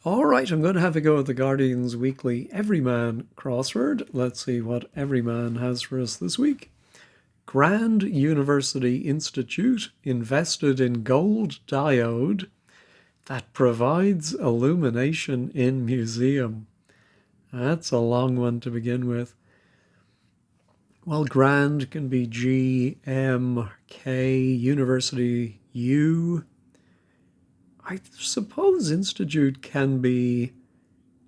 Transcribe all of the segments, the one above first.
All right, I'm going to have a go at the Guardian's weekly Everyman crossword. Let's see what Everyman has for us this week. Grand University Institute invested in gold diode that provides illumination in museum. That's a long one to begin with. Well, grand can be G, M, K, University, U. I suppose institute can be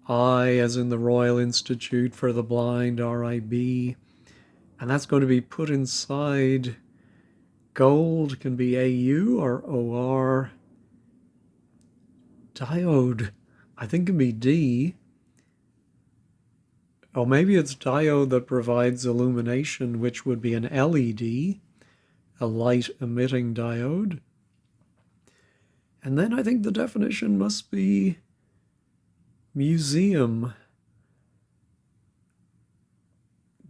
I, as in the Royal Institute for the Blind, RIB, and that's going to be put inside. Gold can be AU or OR. Diode, I think, can be D. Or maybe it's diode that provides illumination, which would be an LED, a light emitting diode. And then I think the definition must be museum.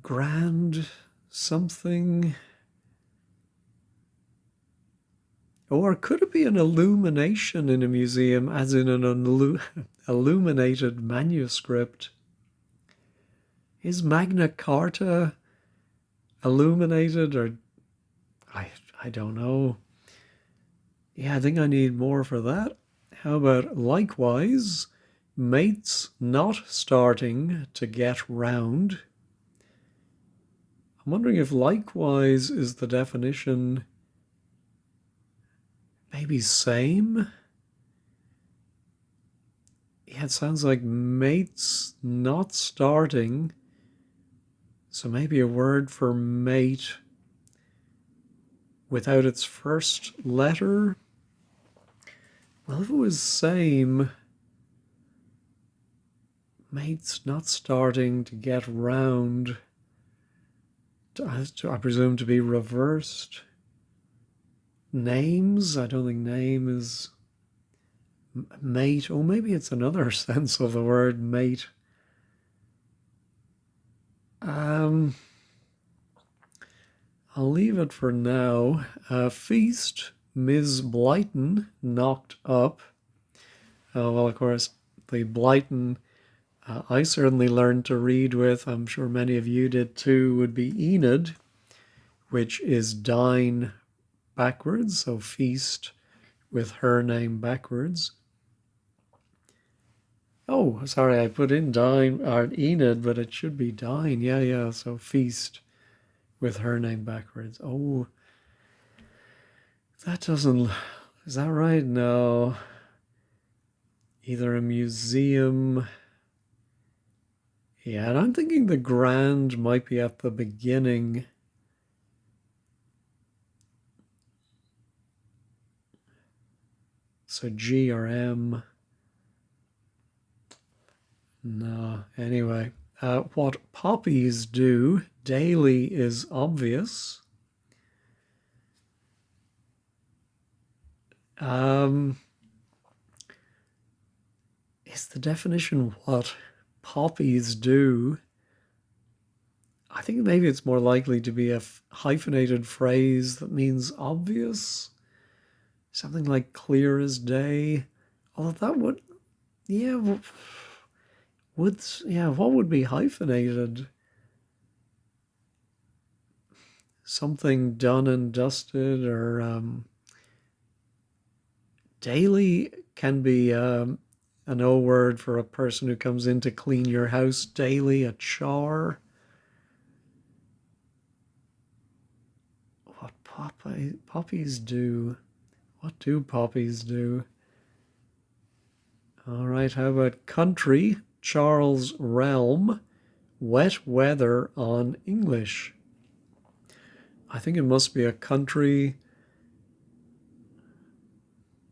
Grand something. Or could it be an illumination in a museum, as in an illuminated manuscript? Is Magna Carta illuminated, or I don't know. Yeah, I think I need more for that. How about likewise, mates not starting to get round? I'm wondering if likewise is the definition. Maybe same? Yeah, it sounds like mates not starting. So maybe a word for mate without its first letter. Well, if it was same, mates not starting to get round, I presume to be reversed. Names, I don't think name is mate. Oh, maybe it's another sense of the word mate. I'll leave it for now. Feast, Ms. Blyton knocked up. Oh, well, of course, the Blyton I certainly learned to read with, I'm sure many of you did too, would be Enid, which is dine backwards, so feast with her name backwards. Oh, sorry, I put in dine or Enid, but it should be dine. Yeah, so feast with her name backwards. Oh, that doesn't, is that right? No. Either a museum. Yeah, and I'm thinking the grand might be at the beginning. So G or M. No, anyway. What poppies do daily is obvious. Is the definition what poppies do? I think maybe it's more likely to be a hyphenated phrase that means obvious. Something like clear as day. Although that would, yeah, what would be hyphenated? Something done and dusted, or daily can be an O word for a person who comes in to clean your house daily, a char. What poppies do? What do poppies do? All right, how about country, Charles Realm, wet weather on English? I think it must be a country.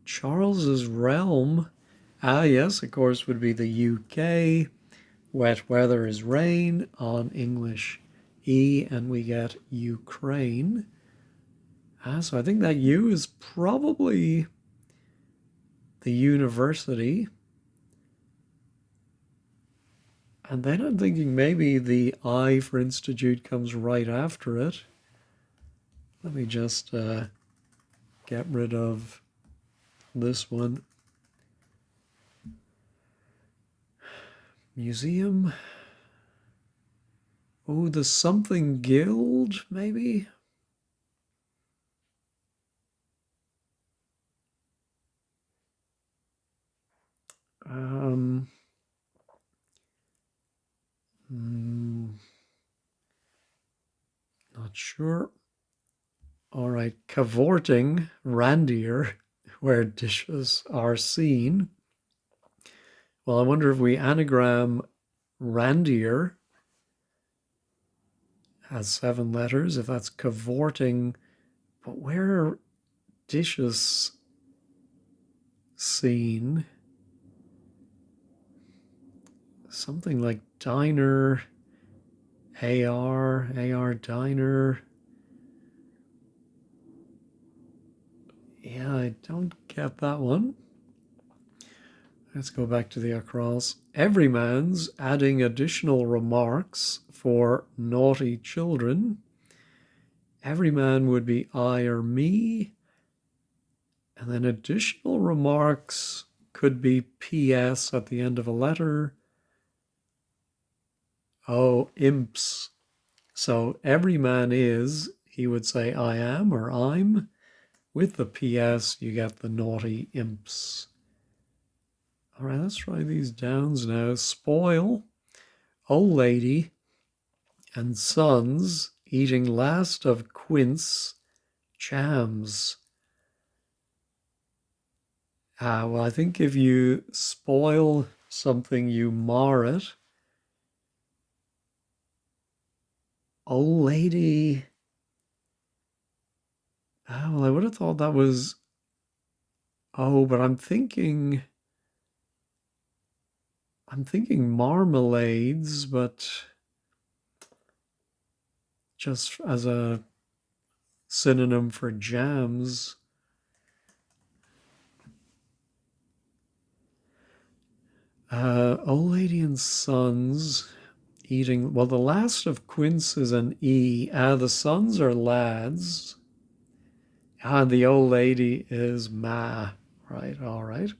Charles's realm. Ah, yes, of course, would be the UK. Wet weather is rain on English. E, and we get Ukraine. So I think that U is probably the university. And then I'm thinking maybe the I for institute comes right after it. Let me just get rid of this one. Museum. Oh, the something guild, maybe? Um, not sure. All right, cavorting, randier, where dishes are seen. Well, I wonder if we anagram randier has 7 letters, if that's cavorting, but where are dishes seen? Something like diner, AR diner. Yeah, I don't get that one. Let's go back to the across. Everyman's adding additional remarks for naughty children. Everyman would be I or me. And then additional remarks could be PS at the end of a letter. Oh, imps. So everyman is, he would say I am or I'm. With the PS, you get the naughty imps. All right, let's try these downs now. Spoil, old lady, and sons eating last of quince jams. Well, I think if you spoil something, you mar it. Old lady. Well, I would have thought that was. Oh, but I'm thinking. I'm thinking marmalades, but just as a synonym for jams. Old lady and sons eating. Well, the last of quince is an E. The sons are lads. The old lady is ma. Right, all right.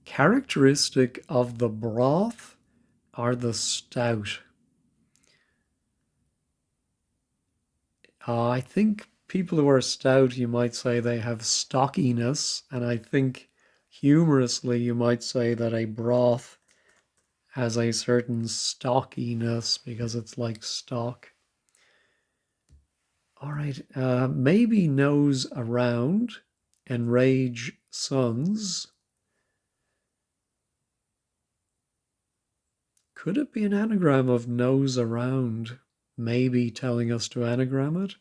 Characteristic of the broth are the stout. I think people who are stout, you might say they have stockiness, and I think humorously you might say that a broth has a certain stockiness because it's like stock. All right, maybe nose around, enrage sons. Could it be an anagram of nose around? Maybe telling us to anagram it?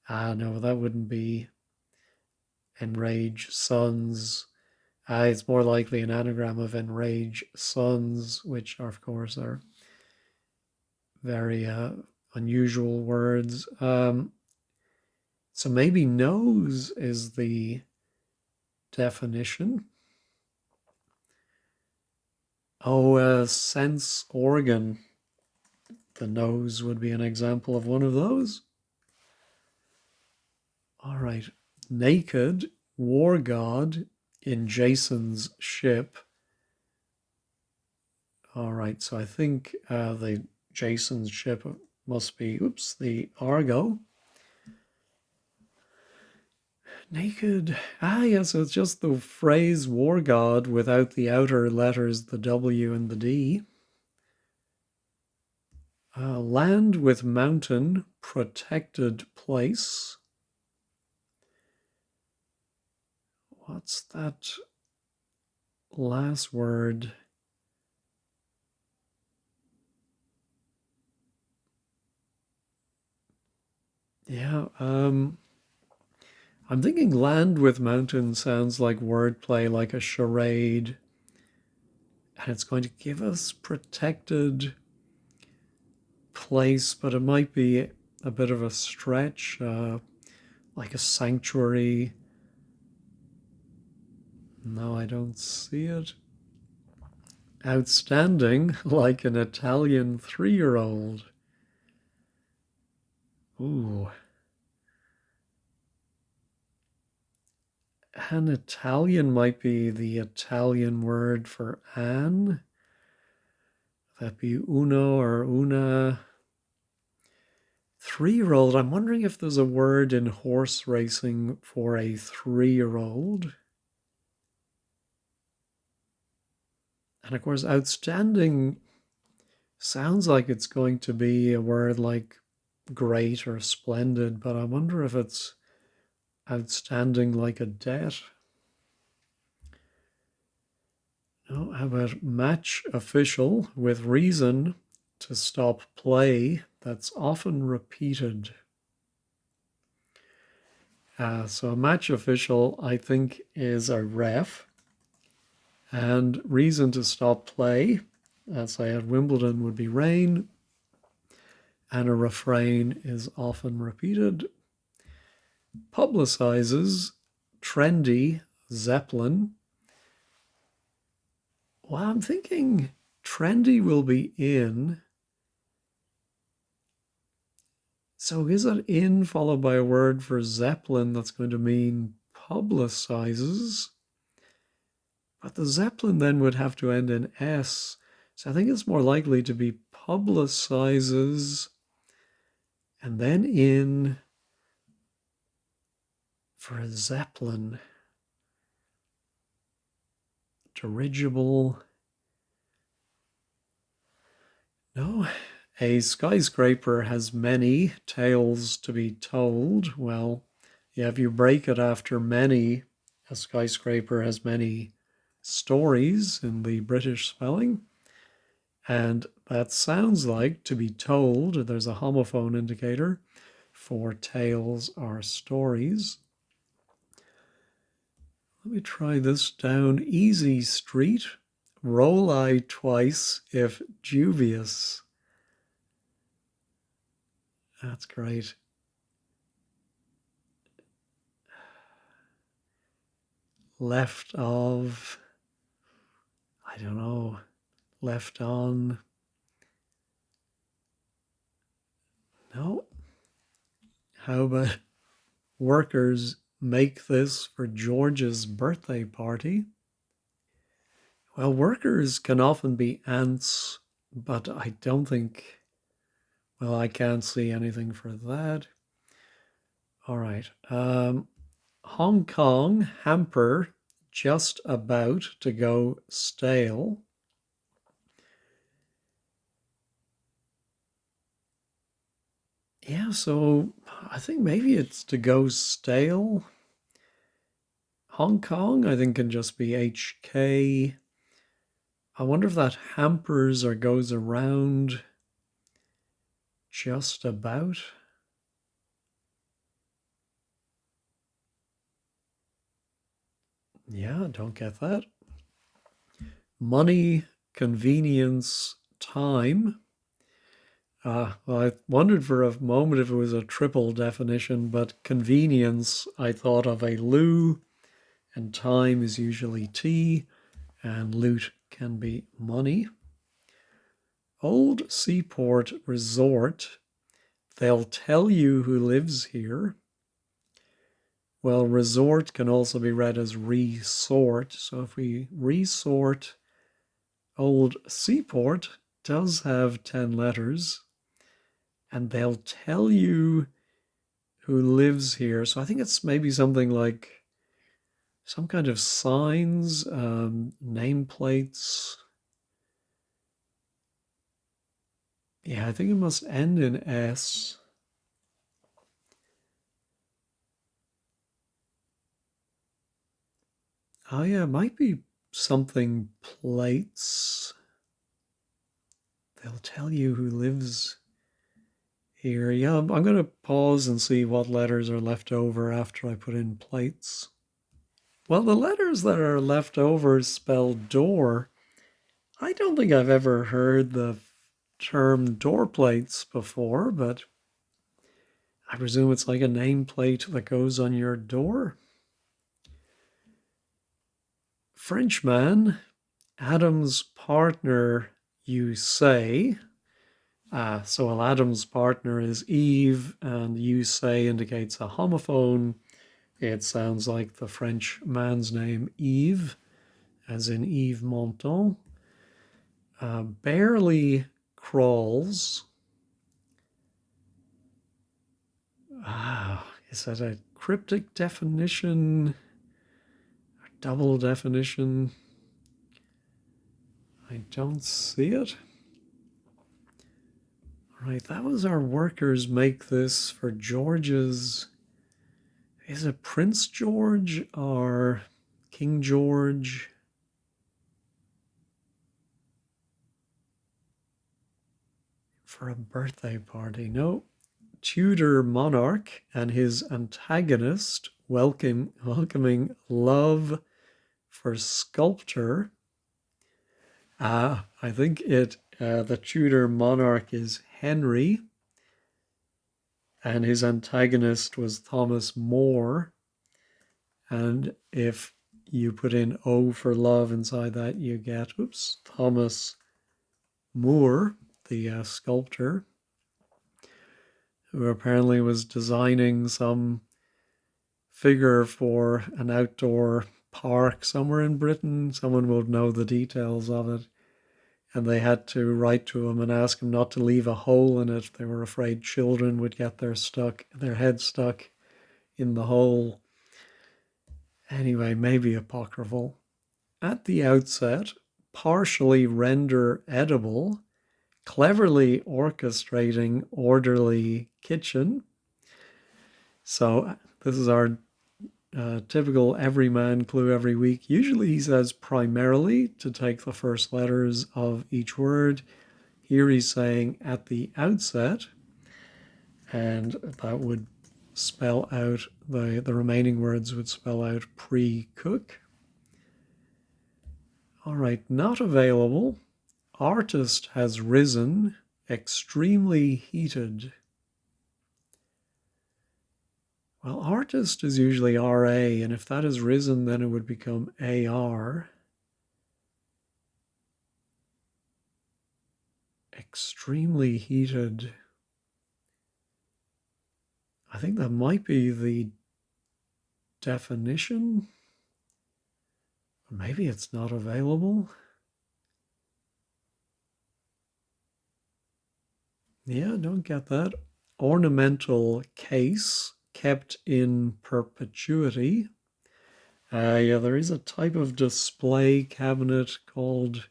No, that wouldn't be enrage sons. It's more likely an anagram of enrage sons, which are, of course are very unusual words. So maybe nose is the definition. Oh, a sense organ. The nose would be an example of one of those. All right. Naked war god in Jason's ship. All right. So I think the Jason's ship must be, oops, the Argo. Naked. Yeah, so it's just the phrase war god without the outer letters, the W and the D. Land with mountain, protected place. What's that last word? Yeah, I'm thinking land with mountain sounds like wordplay, like a charade. And it's going to give us protected place, but it might be a bit of a stretch, like a sanctuary. No, I don't see it. Outstanding, like an Italian 3-year-old. Ooh. An Italian might be the Italian word for Anne. that be uno or una? 3-year-old. I'm wondering if there's a word in horse racing for a 3-year-old. And of course, outstanding sounds like it's going to be a word like great or splendid, but I wonder if it's outstanding like a debt. No, how about match official with reason to stop play that's often repeated? So a match official, I think, is a ref. And reason to stop play, say at Wimbledon, would be rain. And a refrain is often repeated. Publicizes, trendy, Zeppelin. Well, I'm thinking trendy will be in. So is it in followed by a word for Zeppelin that's going to mean publicizes? But the Zeppelin then would have to end in S. So I think it's more likely to be publicizes and then in for a Zeppelin. Dirigible. No. A skyscraper has many tales to be told. Well, yeah, if you break it after many, a skyscraper has many stories in the British spelling. And that sounds like to be told. There's a homophone indicator for tales or stories. Let me try this down. Easy street. Roll I twice if dubious. That's great. Left of, I don't know, left on. No. How about workers make this for George's birthday party? Well, workers can often be ants, but I don't think, well, I can't see anything for that. All right. Hong Kong hamper just about to go stale. Yeah, so I think maybe it's to go stale. Hong Kong, I think, can just be HK. I wonder if that hampers or goes around just about. Yeah, don't get that. Money, convenience, time. Well, I wondered for a moment if it was a triple definition, but convenience, I thought of a loo, and time is usually tea, and loot can be money. Old Seaport Resort, they'll tell you who lives here. Well, resort can also be read as resort. So if we resort, Old Seaport does have 10 letters, and they'll tell you who lives here. So I think it's maybe something like some kind of signs, nameplates. Yeah, I think it must end in S. Oh yeah, it might be something plates. They'll tell you who lives here. Yeah, I'm going to pause and see what letters are left over after I put in plates. Well, the letters that are left over spell door. I don't think I've ever heard the term door plates before, but I presume it's like a nameplate that goes on your door. Frenchman, Adam's partner, you say. So Adam's partner is Eve, and you say indicates a homophone. It sounds like the French man's name, Yves, as in Yves Montand. Barely crawls. Is that a cryptic definition? A double definition? I don't see it. All right, that was our workers make this for George's. Is it Prince George or King George? For a birthday party? No. Tudor monarch and his antagonist welcoming love for sculpture. I think the Tudor monarch is Henry, and his antagonist was Thomas More. And if you put in O for love inside that, you get, Thomas More, the sculptor, who apparently was designing some figure for an outdoor park somewhere in Britain. Someone will know the details of it. And they had to write to him and ask him not to leave a hole in it. They were afraid children would get their head stuck in the hole. Anyway, maybe apocryphal. At the outset, partially render edible, cleverly orchestrating orderly kitchen. So this is our typical everyman clue every week. Usually he says primarily to take the first letters of each word. Here he's saying at the outset, and that would spell out, the remaining words would spell out pre-cook. All right, not available. Artist has risen, extremely heated. Well, artist is usually RA, and if that is risen, then it would become AR. Extremely heated. I think that might be the definition. Or maybe it's not available. Yeah, don't get that. Ornamental case kept in perpetuity. Yeah, there is a type of display cabinet called,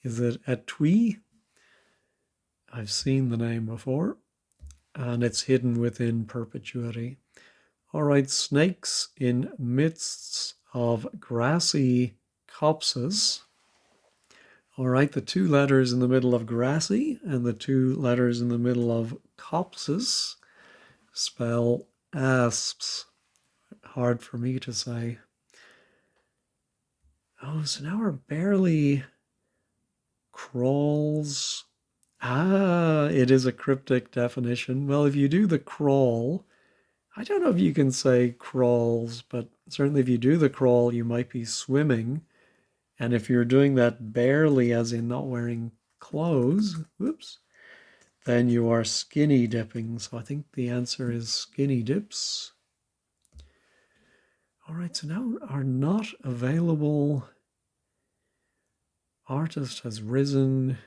is it etui? I've seen the name before, and it's hidden within perpetuity. All right, snakes in midst of grassy copses. All right, the two letters in the middle of grassy and the two letters in the middle of copses spell asps. Hard for me to say. Oh, so now we're barely crawls. It is a cryptic definition. Well, if you do the crawl, I don't know if you can say crawls, but certainly if you do the crawl, you might be swimming. And if you're doing that barely, as in not wearing clothes, then you are skinny dipping. So I think the answer is skinny dips. All right, so now are not available. Artist has risen.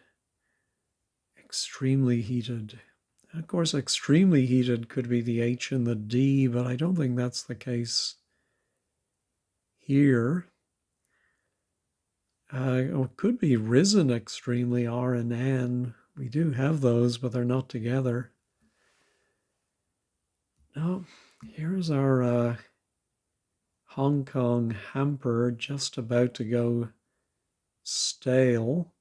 Extremely heated. Of course, extremely heated could be the H and the D, but I don't think that's the case here. It could be risen extremely, R and N. We do have those, but they're not together. No, here's our Hong Kong hamper just about to go stale.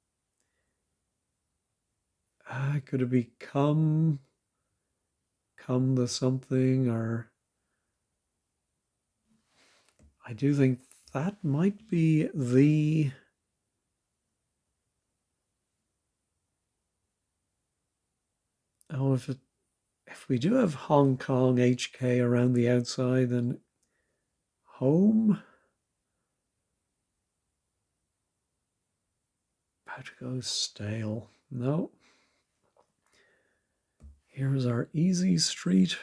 Could it be come the something, or I do think that might be the if we do have Hong Kong HK around the outside, then home. About to go stale. No. Here's our easy street.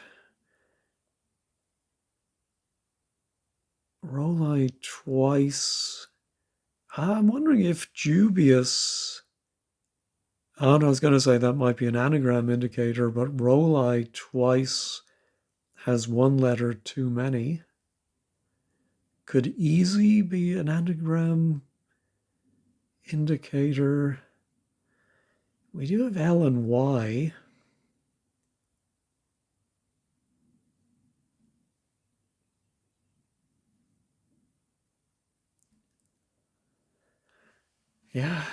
Roll eye twice. I'm wondering if dubious Oh, and I was going to say that might be an anagram indicator, but Roli twice has one letter too many. Could easy be an anagram indicator? We do have L and Y. Yeah.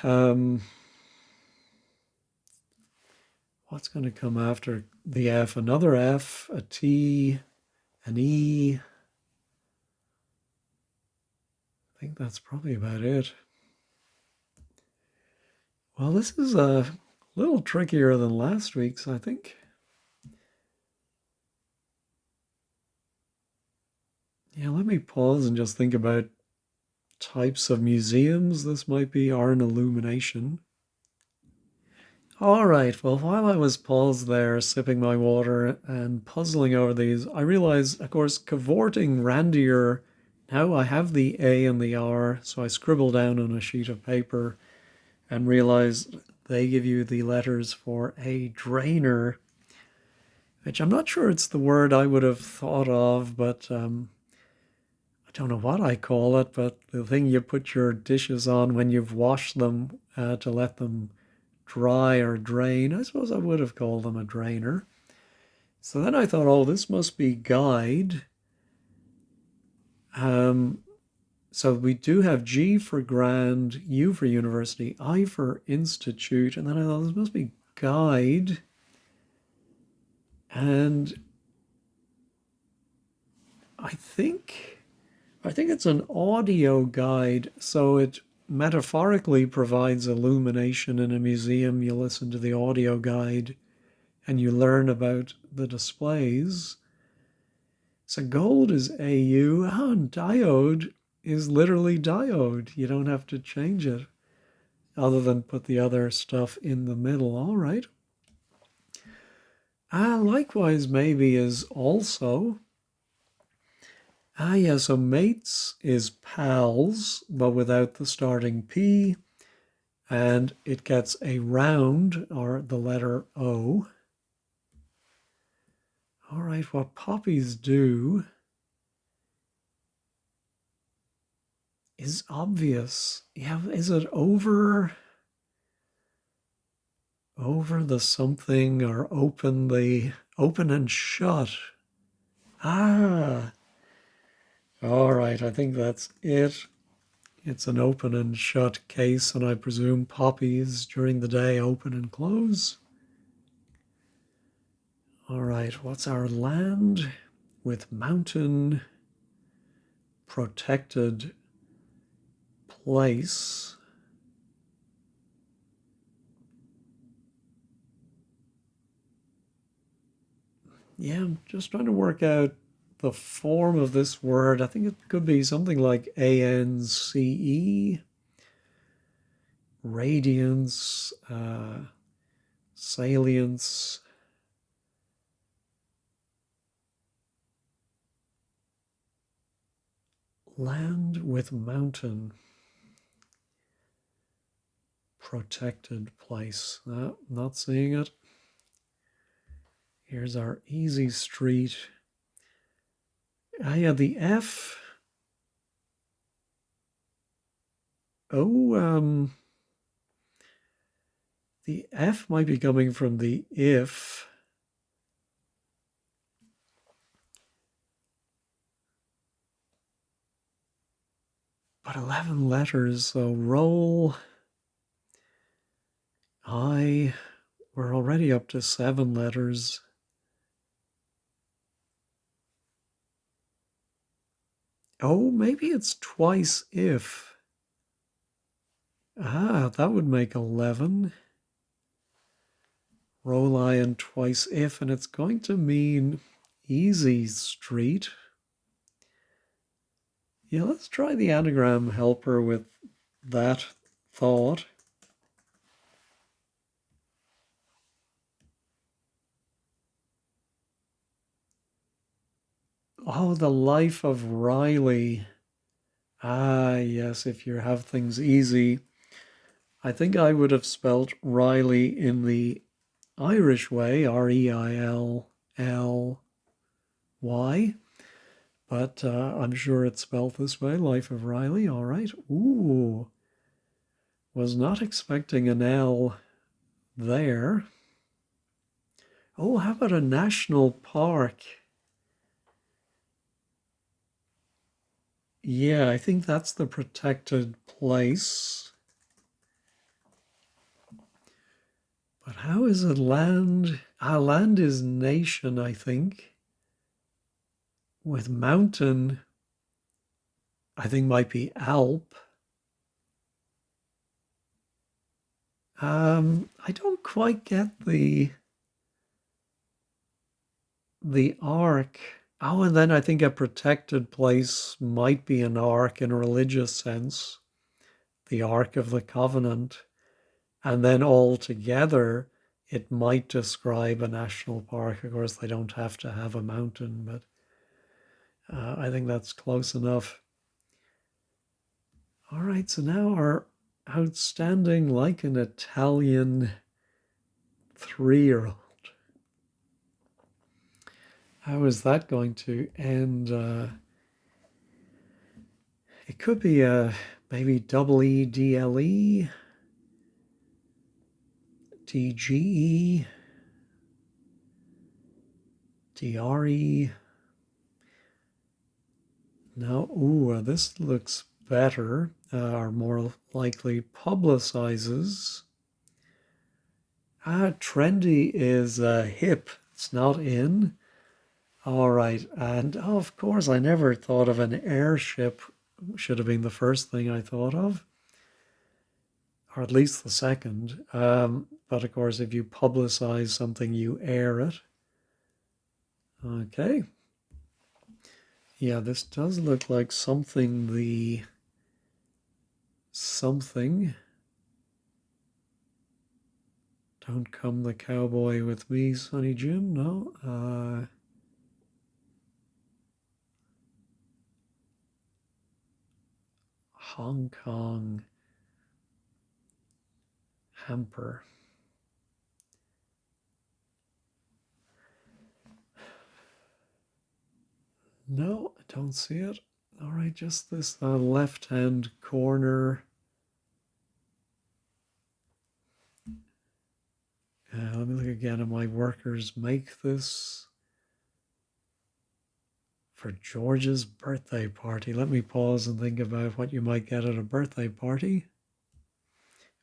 What's going to come after the F? Another F, a T, an E. I think that's probably about it. Well, this is a little trickier than last week's, I think. Yeah, let me pause and just think about types of museums. This might be Art Illumination. All right, well, while I was paused there, sipping my water and puzzling over these, I realized, of course, cavorting randier. Now I have the A and the R, so I scribble down on a sheet of paper and realized they give you the letters for a drainer, which I'm not sure it's the word I would have thought of, but I don't know what I call it, but the thing you put your dishes on when you've washed them to let them dry or drain. I suppose I would have called them a drainer. So then I thought, oh, this must be guide. Um, so we do have G for grand, U for university, I for institute, and then I thought this must be guide. And I think I think it's an audio guide, so it metaphorically provides illumination in a museum. You listen to the audio guide and you learn about the displays. So gold is AU, and diode is literally diode. You don't have to change it other than put the other stuff in the middle. All right. Likewise, maybe is also. Yeah, so mates is pals, but without the starting P, and it gets a round, or the letter O. All right, what poppies do is obvious. Yeah, is it over the something, or open and shut? Ah, all right, I think that's it. It's an open and shut case, and I presume poppies during the day open and close. All right, what's our land with mountain protected place? Yeah, I'm just trying to work out the form of this word. I think it could be something like ANCE, radiance, salience. Land with mountain protected place. Not seeing it. Here's our easy street. Yeah, the F. Oh, the F might be coming from the if. But 11 letters, so roll. We're already up to 7 letters. Oh, maybe it's twice if. That would make 11. Roll iron twice if, and it's going to mean easy street. Yeah, let's try the anagram helper with that thought. Oh, the life of Riley. Yes, if you have things easy, I think I would have spelt Riley in the Irish way, Reilly, but I'm sure it's spelled this way, Life of Riley. All right. Ooh, was not expecting an L there. Oh, how about a national park? Yeah, I think that's the protected place. But how is it land? Land is nation, I think. With mountain, I think might be Alp. I don't quite get the ark. Oh, and then I think a protected place might be an ark in a religious sense, the Ark of the Covenant. And then altogether, it might describe a national park. Of course, they don't have to have a mountain, but I think that's close enough. All right, so now our outstanding like an Italian 3-year-old. How is that going to end? It could be a maybe double E D L E D G E D R E. No, ooh, this looks better, or more likely publicizes. Trendy is hip. It's not in. All right, and oh, of course, I never thought of an airship. Should have been the first thing I thought of, or at least the second. But of course, if you publicize something, you air it. Okay. Yeah, this does look like something something. Don't come the cowboy with me, Sonny Jim. No. Hong Kong hamper. No, I don't see it. All right, just this left-hand corner. Let me look again at my workers make this for George's birthday party. Let me pause and think about what you might get at a birthday party.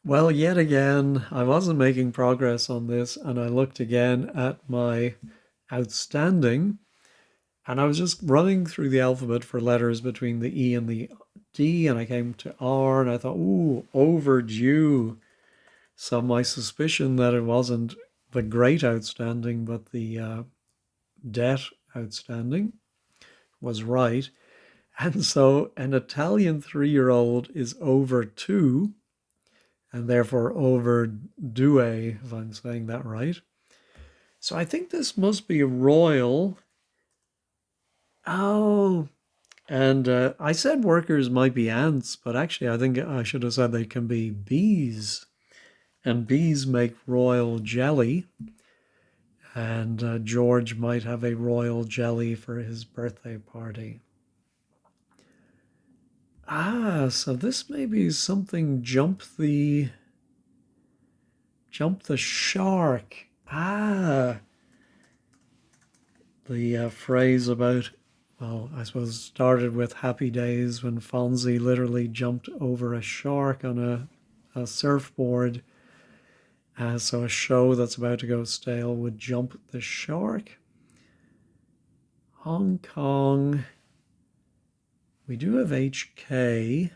Well, yet again, I wasn't making progress on this, and I looked again at my outstanding, and I was just running through the alphabet for letters between the E and the D, and I came to R, and I thought, ooh, overdue. So my suspicion that it wasn't the great outstanding, but the debt outstanding was right. And so an Italian 3-year-old is over 2, and therefore overdue, if I'm saying that right. So I think this must be royal. Oh, and I said workers might be ants, but actually I think I should have said they can be bees. And bees make royal jelly. And George might have a royal jelly for his birthday party. So this may be something jump the shark. The phrase about, well, I suppose started with Happy Days when Fonzie literally jumped over a shark on a surfboard. So a show that's about to go stale would jump the shark. Hong Kong. We do have HK.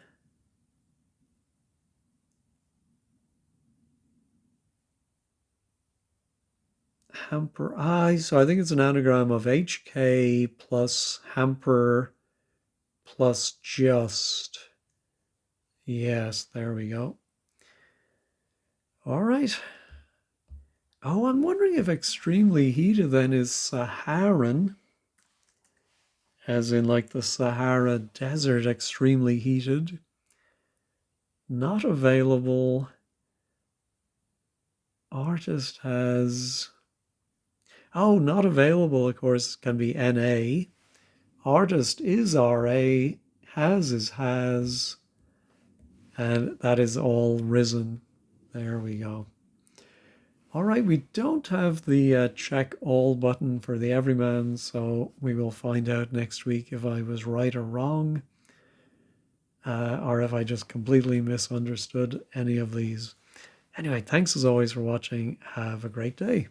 Hamper. So I think it's an anagram of HK plus hamper plus just. Yes, there we go. All right. Oh, I'm wondering if extremely heated then is Saharan, as in like the Sahara Desert, extremely heated. Not available. Artist has... Oh, not available, of course, can be NA. Artist is RA. Has is has. And that is all risen. There we go. All right, we don't have the check all button for the everyman, so we will find out next week if I was right or wrong, or if I just completely misunderstood any of these. Anyway, thanks as always for watching. Have a great day.